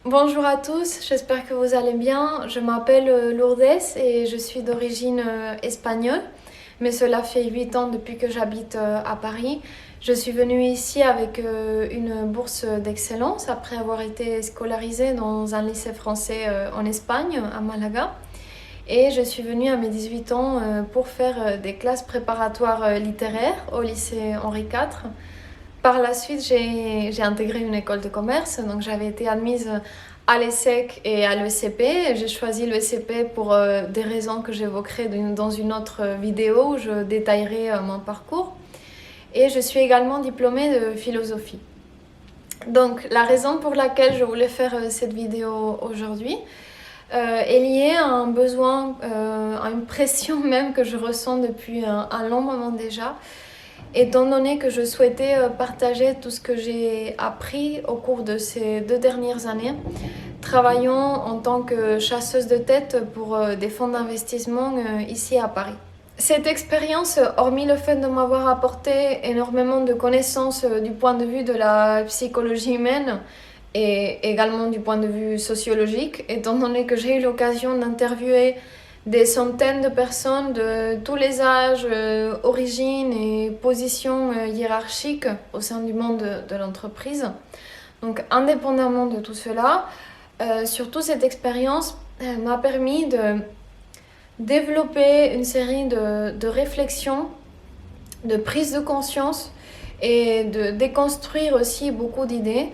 Bonjour à tous, j'espère que vous allez bien. Je m'appelle Lourdes et je suis d'origine espagnole, mais cela fait 8 ans depuis que j'habite à Paris. Je suis venue ici avec une bourse d'excellence après avoir été scolarisée dans un lycée français en Espagne, à Malaga. Et je suis venue à mes 18 ans pour faire des classes préparatoires littéraires au lycée Henri IV. Par la suite, j'ai intégré une école de commerce, donc j'avais été admise à l'ESSEC et à l'ESCP. J'ai choisi l'ESCP pour des raisons que j'évoquerai dans une autre vidéo où je détaillerai mon parcours. Et je suis également diplômée de philosophie. Donc la raison pour laquelle je voulais faire cette vidéo aujourd'hui est liée à un besoin, à une pression même que je ressens depuis un long moment déjà. Étant donné que je souhaitais partager tout ce que j'ai appris au cours de ces 2 dernières années, travaillant en tant que chasseuse de tête pour des fonds d'investissement ici à Paris. Cette expérience, hormis le fait de m'avoir apporté énormément de connaissances du point de vue de la psychologie humaine et également du point de vue sociologique, étant donné que j'ai eu l'occasion d'interviewer des centaines de personnes de tous les âges, origines et positions hiérarchiques au sein du monde de l'entreprise. Donc indépendamment de tout cela, surtout cette expérience m'a permis de développer une série de réflexions, de prise de conscience et de déconstruire aussi beaucoup d'idées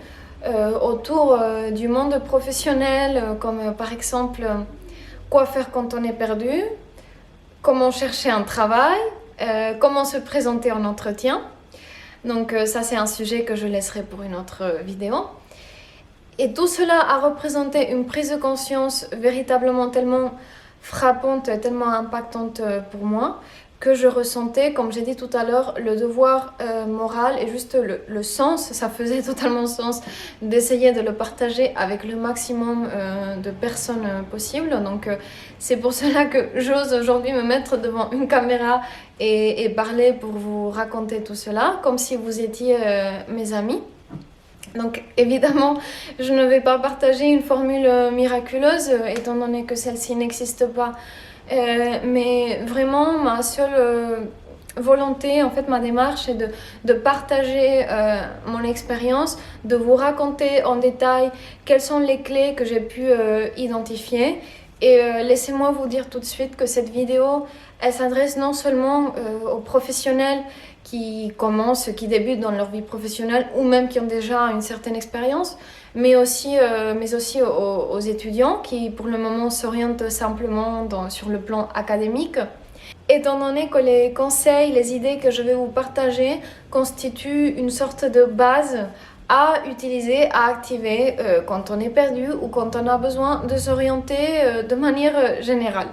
autour du monde professionnel, comme par exemple quoi faire quand on est perdu, comment chercher un travail, comment se présenter en entretien. Donc ça c'est un sujet que je laisserai pour une autre vidéo. Et tout cela a représenté une prise de conscience véritablement tellement frappante, tellement impactante pour moi, que je ressentais, comme j'ai dit tout à l'heure, le devoir moral et juste le sens, ça faisait totalement sens d'essayer de le partager avec le maximum de personnes possible. Donc c'est pour cela que j'ose aujourd'hui me mettre devant une caméra et parler pour vous raconter tout cela, comme si vous étiez mes amis. Donc évidemment, je ne vais pas partager une formule miraculeuse, étant donné que celle-ci n'existe pas. Mais vraiment, ma seule volonté, en fait, ma démarche est de partager mon expérience, de vous raconter en détail quelles sont les clés que j'ai pu identifier. Et laissez-moi vous dire tout de suite que cette vidéo, elle s'adresse non seulement aux professionnels qui commencent, qui débutent dans leur vie professionnelle ou même qui ont déjà une certaine expérience, mais aussi aux étudiants qui pour le moment s'orientent simplement sur le plan académique. Étant donné que les conseils, les idées que je vais vous partager constituent une sorte de base à utiliser, à activer quand on est perdu ou quand on a besoin de s'orienter de manière générale.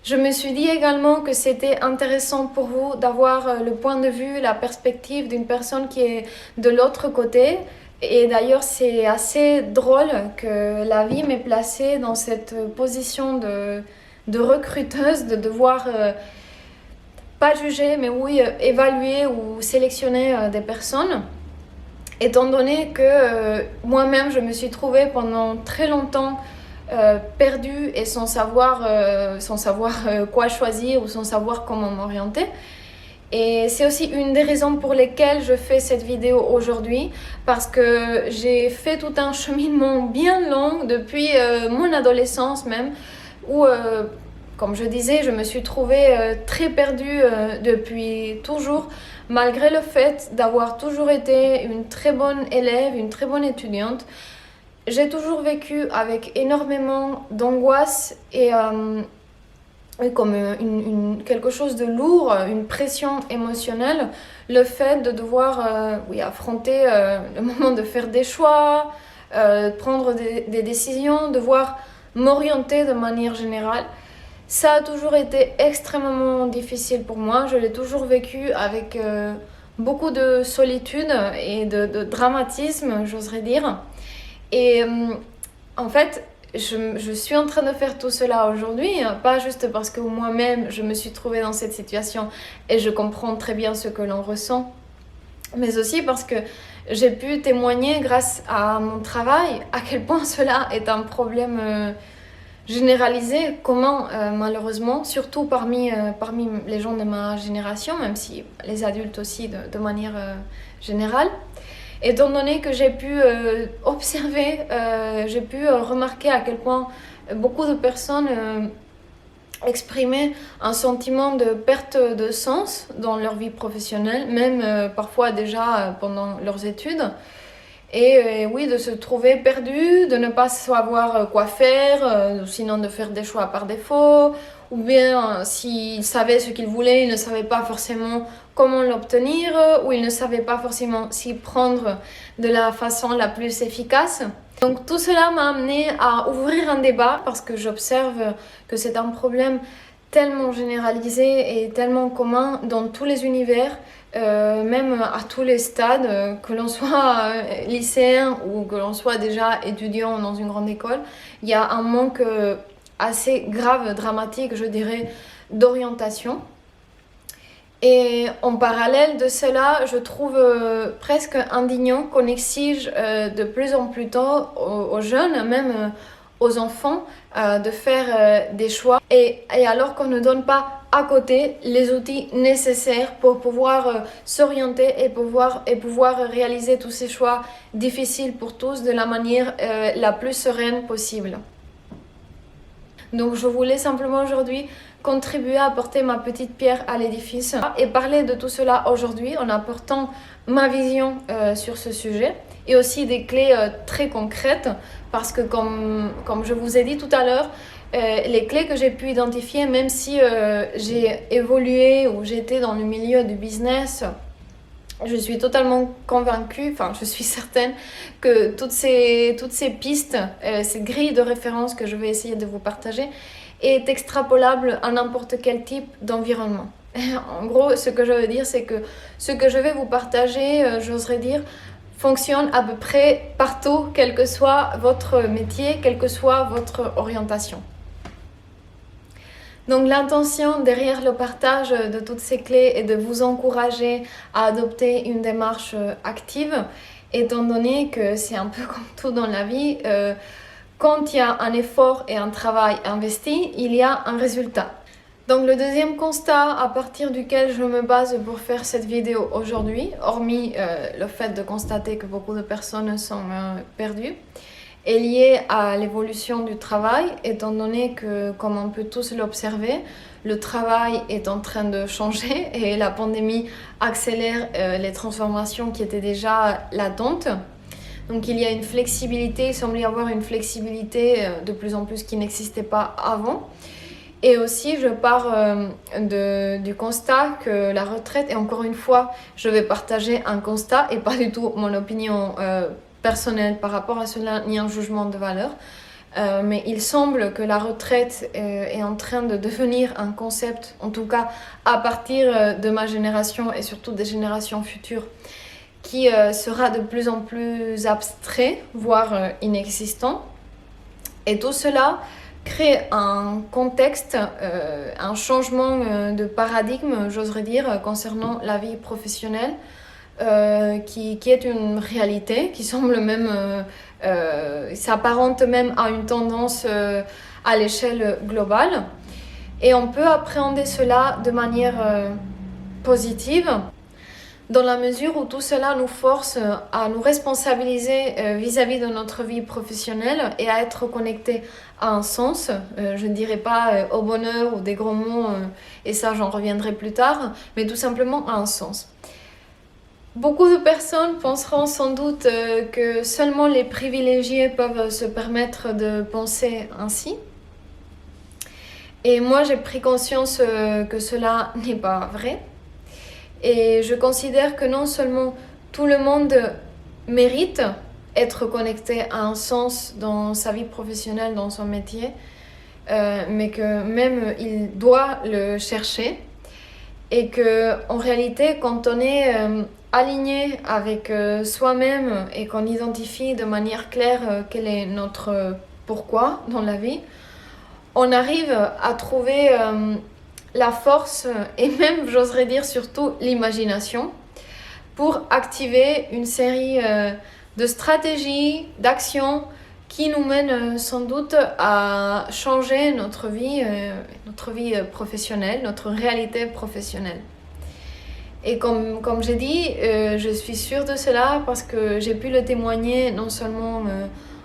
Je me suis dit également que c'était intéressant pour vous d'avoir le point de vue, la perspective d'une personne qui est de l'autre côté. Et d'ailleurs, c'est assez drôle que la vie m'ait placée dans cette position de recruteuse, de devoir pas juger, mais oui, évaluer ou sélectionner des personnes. Étant donné que moi-même, je me suis trouvée pendant très longtemps perdue et sans savoir quoi choisir ou sans savoir comment m'orienter. Et c'est aussi une des raisons pour lesquelles je fais cette vidéo aujourd'hui, parce que j'ai fait tout un cheminement bien long depuis mon adolescence même, où, comme je disais, je me suis trouvée très perdue depuis toujours, malgré le fait d'avoir toujours été une très bonne élève, une très bonne étudiante. J'ai toujours vécu avec énormément d'angoisse et comme quelque chose de lourd, une pression émotionnelle, le fait de devoir affronter le moment de faire des choix, prendre des décisions, devoir m'orienter de manière générale. Ça a toujours été extrêmement difficile pour moi. Je l'ai toujours vécu avec beaucoup de solitude et de dramatisme, j'oserais dire. Et en fait, je suis en train de faire tout cela aujourd'hui, pas juste parce que moi-même je me suis trouvée dans cette situation et je comprends très bien ce que l'on ressent, mais aussi parce que j'ai pu témoigner grâce à mon travail à quel point cela est un problème généralisé, comment malheureusement, surtout parmi les gens de ma génération, même si les adultes aussi de manière générale, étant donné que j'ai pu observer, j'ai pu remarquer à quel point beaucoup de personnes exprimaient un sentiment de perte de sens dans leur vie professionnelle, même parfois déjà pendant leurs études. Et oui, de se trouver perdu, de ne pas savoir quoi faire, sinon de faire des choix par défaut, ou bien s'il savait ce qu'il voulait, il ne savait pas forcément comment l'obtenir, ou il ne savait pas forcément s'y prendre de la façon la plus efficace. Donc tout cela m'a amené à ouvrir un débat parce que j'observe que c'est un problème tellement généralisé et tellement commun dans tous les univers, même à tous les stades, que l'on soit lycéen ou que l'on soit déjà étudiant dans une grande école. Il y a un manque assez grave, dramatique, je dirais, d'orientation. Et en parallèle de cela, je trouve presque indignant qu'on exige de plus en plus tôt aux jeunes, même aux enfants, de faire des choix. Et alors qu'on ne donne pas à côté les outils nécessaires pour pouvoir s'orienter et pouvoir réaliser tous ces choix difficiles pour tous de la manière la plus sereine possible. Donc je voulais simplement aujourd'hui contribuer à apporter ma petite pierre à l'édifice et parler de tout cela aujourd'hui en apportant ma vision sur ce sujet et aussi des clés très concrètes parce que comme je vous ai dit tout à l'heure, les clés que j'ai pu identifier, même si j'ai évolué ou j'étais dans le milieu du business, je suis totalement convaincue, enfin je suis certaine que toutes ces pistes, ces grilles de référence que je vais essayer de vous partager est extrapolable à n'importe quel type d'environnement. En gros, ce que je veux dire, c'est que ce que je vais vous partager, j'oserais dire, fonctionne à peu près partout, quel que soit votre métier, quelle que soit votre orientation. Donc l'intention derrière le partage de toutes ces clés est de vous encourager à adopter une démarche active, étant donné que c'est un peu comme tout dans la vie, quand il y a un effort et un travail investi, il y a un résultat. Donc le deuxième constat à partir duquel je me base pour faire cette vidéo aujourd'hui, hormis le fait de constater que beaucoup de personnes sont perdues, est lié à l'évolution du travail, étant donné que, comme on peut tous l'observer, le travail est en train de changer et la pandémie accélère les transformations qui étaient déjà latentes. Donc il y a une flexibilité, il semble y avoir une flexibilité de plus en plus qui n'existait pas avant. Et aussi, je pars du constat que la retraite, et encore une fois, je vais partager un constat et pas du tout mon opinion personnelle par rapport à cela, ni un jugement de valeur. Mais il semble que la retraite est en train de devenir un concept, en tout cas à partir de ma génération et surtout des générations futures, qui sera de plus en plus abstrait, voire inexistant. Et tout cela crée un contexte, un changement de paradigme, j'oserais dire, concernant la vie professionnelle, qui est une réalité, qui semble même, s'apparente même à une tendance à l'échelle globale. Et on peut appréhender cela de manière positive, dans la mesure où tout cela nous force à nous responsabiliser vis-à-vis de notre vie professionnelle et à être connectés à un sens, je ne dirais pas au bonheur ou des gros mots, et ça j'en reviendrai plus tard, mais tout simplement à un sens. Beaucoup de personnes penseront sans doute que seulement les privilégiés peuvent se permettre de penser ainsi. Et moi j'ai pris conscience que cela n'est pas vrai. Et je considère que non seulement tout le monde mérite être connecté à un sens dans sa vie professionnelle, dans son métier, mais que même il doit le chercher. Et qu'en réalité, quand on est aligné avec soi-même et qu'on identifie de manière claire quel est notre pourquoi dans la vie, on arrive à trouver la force et même, j'oserais dire, surtout l'imagination pour activer une série de stratégies, d'actions qui nous mènent sans doute à changer notre vie professionnelle, notre réalité professionnelle. Et comme j'ai dit, je suis sûre de cela parce que j'ai pu le témoigner non seulement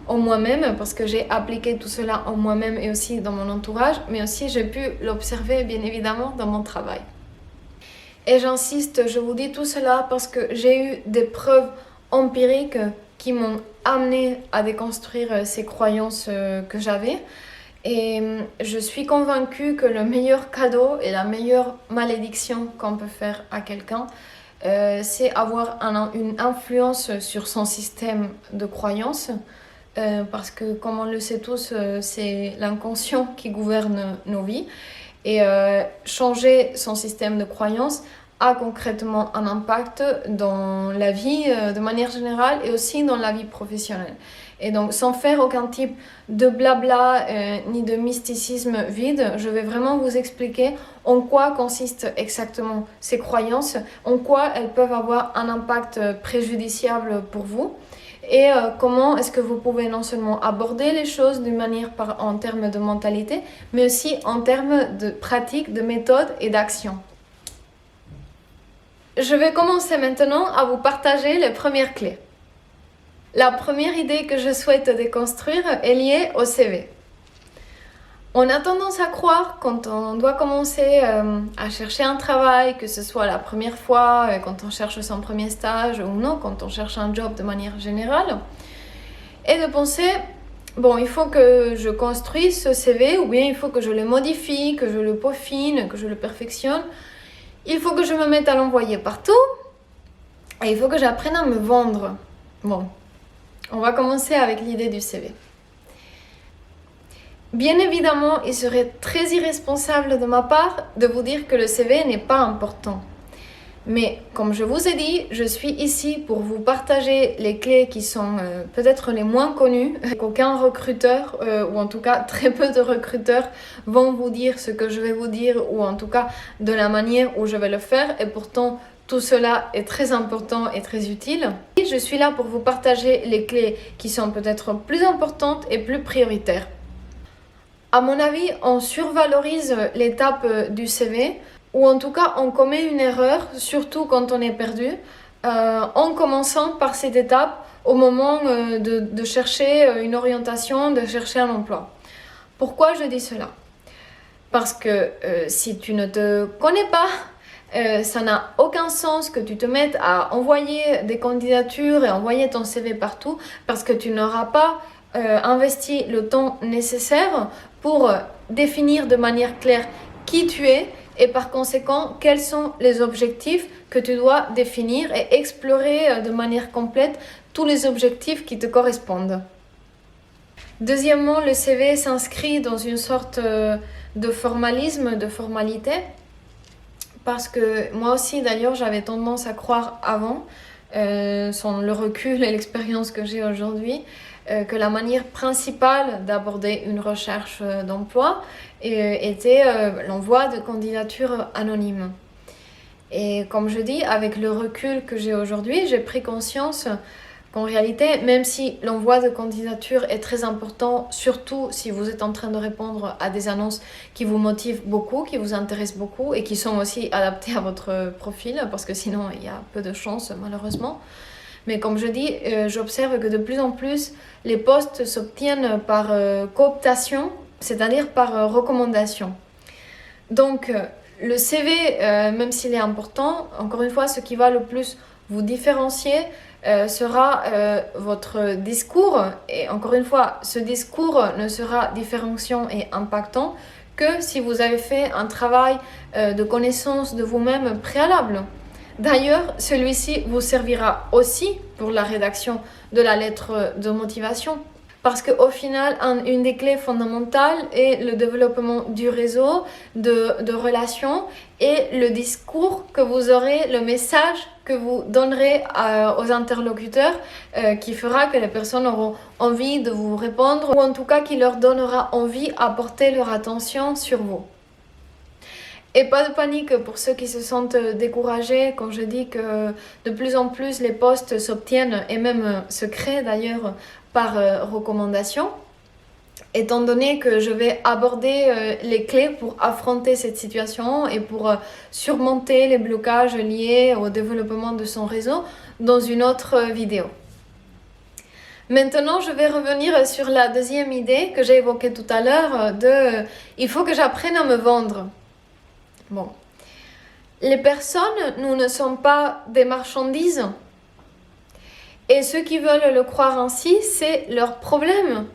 en moi-même, parce que j'ai appliqué tout cela en moi-même et aussi dans mon entourage, mais aussi j'ai pu l'observer bien évidemment dans mon travail. Et j'insiste, je vous dis tout cela parce que j'ai eu des preuves empiriques qui m'ont amené à déconstruire ces croyances que j'avais. Et je suis convaincue que le meilleur cadeau et la meilleure malédiction qu'on peut faire à quelqu'un, c'est avoir une influence sur son système de croyances. Parce que, comme on le sait tous, c'est l'inconscient qui gouverne nos vies. Et changer son système de croyances a concrètement un impact dans la vie de manière générale et aussi dans la vie professionnelle. Et donc, sans faire aucun type de blabla ni de mysticisme vide, je vais vraiment vous expliquer en quoi consistent exactement ces croyances, en quoi elles peuvent avoir un impact préjudiciable pour vous et comment est-ce que vous pouvez non seulement aborder les choses d'une manière en termes de mentalité, mais aussi en termes de pratique, de méthode et d'action. Je vais commencer maintenant à vous partager les premières clés. La première idée que je souhaite déconstruire est liée au CV. On a tendance à croire quand on doit commencer à chercher un travail, que ce soit la première fois, quand on cherche son premier stage ou non, quand on cherche un job de manière générale, et de penser, bon, il faut que je construise ce CV ou bien il faut que je le modifie, que je le peaufine, que je le perfectionne. Il faut que je me mette à l'envoyer partout et il faut que j'apprenne à me vendre. Bon, on va commencer avec l'idée du CV. Bien évidemment, il serait très irresponsable de ma part de vous dire que le CV n'est pas important. Mais comme je vous ai dit, je suis ici pour vous partager les clés qui sont peut-être les moins connues, qu'aucun recruteur, ou en tout cas très peu de recruteurs, vont vous dire ce que je vais vous dire, ou en tout cas de la manière où je vais le faire. Et pourtant, tout cela est très important et très utile. Et je suis là pour vous partager les clés qui sont peut-être plus importantes et plus prioritaires. À mon avis, on survalorise l'étape du CV, ou en tout cas on commet une erreur, surtout quand on est perdu, en commençant par cette étape au moment de chercher une orientation, de chercher un emploi. Pourquoi je dis cela? Parce que si tu ne te connais pas, ça n'a aucun sens que tu te mettes à envoyer des candidatures et envoyer ton CV partout parce que tu n'auras pas investi le temps nécessaire pour définir de manière claire qui tu es et par conséquent quels sont les objectifs que tu dois définir et explorer de manière complète tous les objectifs qui te correspondent. Deuxièmement, le CV s'inscrit dans une sorte de formalisme, de formalité, parce que moi aussi d'ailleurs j'avais tendance à croire avant, sans le recul et l'expérience que j'ai aujourd'hui, que la manière principale d'aborder une recherche d'emploi était l'envoi de candidatures anonymes. Et comme je dis, avec le recul que j'ai aujourd'hui, j'ai pris conscience qu'en réalité, même si l'envoi de candidature est très important, surtout si vous êtes en train de répondre à des annonces qui vous motivent beaucoup, qui vous intéressent beaucoup et qui sont aussi adaptées à votre profil, parce que sinon il y a peu de chance malheureusement. Mais comme je dis, j'observe que de plus en plus, les postes s'obtiennent par cooptation, c'est-à-dire par recommandation. Donc, le CV, même s'il est important, encore une fois, ce qui va le plus vous différencier sera votre discours. Et encore une fois, ce discours ne sera différenciant et impactant que si vous avez fait un travail de connaissance de vous-même préalable. D'ailleurs, celui-ci vous servira aussi pour la rédaction de la lettre de motivation. Parce qu'au final, une des clés fondamentales est le développement du réseau, de relations et le discours que vous aurez, le message que vous donnerez aux interlocuteurs qui fera que les personnes auront envie de vous répondre ou en tout cas qui leur donnera envie à porter leur attention sur vous. Et pas de panique pour ceux qui se sentent découragés quand je dis que de plus en plus les postes s'obtiennent et même se créent d'ailleurs par recommandation. Étant donné que je vais aborder les clés pour affronter cette situation et pour surmonter les blocages liés au développement de son réseau dans une autre vidéo. Maintenant, je vais revenir sur la deuxième idée que j'ai évoquée tout à l'heure de il faut que j'apprenne à me vendre. Bon. Les personnes, nous ne sommes pas des marchandises. Et ceux qui veulent le croire ainsi, c'est leur problème.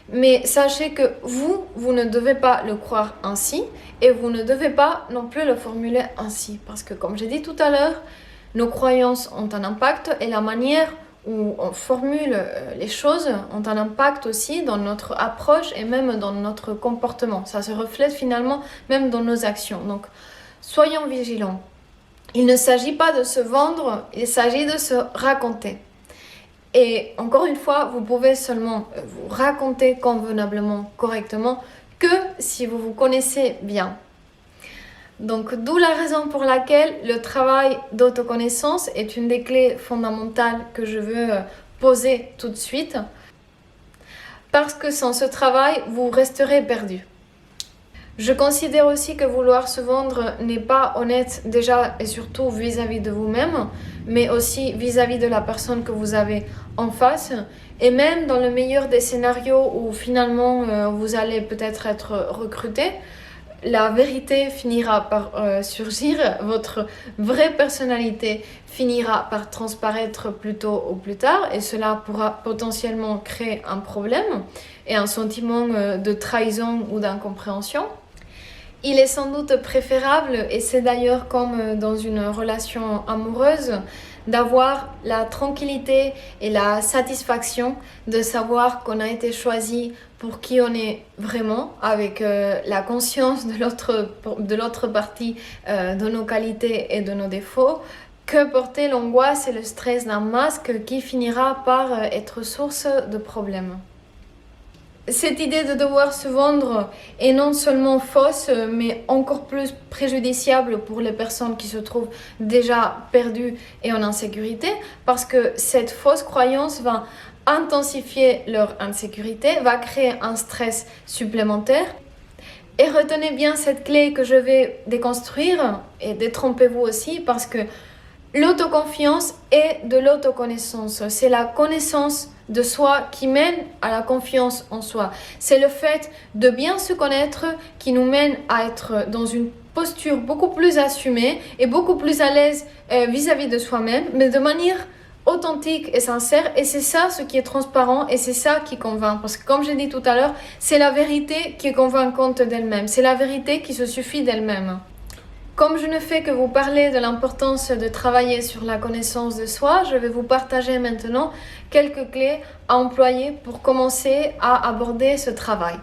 Mais sachez que vous ne devez pas le croire ainsi et vous ne devez pas non plus le formuler ainsi. Parce que comme j'ai dit tout à l'heure, nos croyances ont un impact et la manière où on formule les choses ont un impact aussi dans notre approche et même dans notre comportement. Ça se reflète finalement même dans nos actions. Donc, soyons vigilants. Il ne s'agit pas de se vendre, il s'agit de se raconter. Et encore une fois, vous pouvez seulement vous raconter convenablement, correctement, que si vous vous connaissez bien. Donc, d'où la raison pour laquelle le travail d'autoconnaissance est une des clés fondamentales que je veux poser tout de suite. Parce que sans ce travail, vous resterez perdu. Je considère aussi que vouloir se vendre n'est pas honnête déjà et surtout vis-à-vis de vous-même, mais aussi vis-à-vis de la personne que vous avez en face. Et même dans le meilleur des scénarios où finalement vous allez peut-être être recruté, la vérité finira par surgir, votre vraie personnalité finira par transparaître plus tôt ou plus tard et cela pourra potentiellement créer un problème et un sentiment de trahison ou d'incompréhension. Il est sans doute préférable, et c'est d'ailleurs comme dans une relation amoureuse, d'avoir la tranquillité et la satisfaction de savoir qu'on a été choisi pour qui on est vraiment, avec la conscience de l'autre partie de nos qualités et de nos défauts, que porter l'angoisse et le stress d'un masque qui finira par être source de problèmes. Cette idée de devoir se vendre est non seulement fausse, mais encore plus préjudiciable pour les personnes qui se trouvent déjà perdues et en insécurité, parce que cette fausse croyance va intensifier leur insécurité, va créer un stress supplémentaire. Et retenez bien cette clé que je vais déconstruire, et détrompez-vous aussi, parce que l'autoconfiance est de l'autoconnaissance. C'est la connaissance de soi qui mène à la confiance en soi. C'est le fait de bien se connaître qui nous mène à être dans une posture beaucoup plus assumée et beaucoup plus à l'aise vis-à-vis de soi-même, mais de manière authentique et sincère. Et c'est ça ce qui est transparent et c'est ça qui convainc. Parce que comme j'ai dit tout à l'heure, c'est la vérité qui est convaincante d'elle-même. C'est la vérité qui se suffit d'elle-même. Comme je ne fais que vous parler de l'importance de travailler sur la connaissance de soi, je vais vous partager maintenant quelques clés à employer pour commencer à aborder ce travail.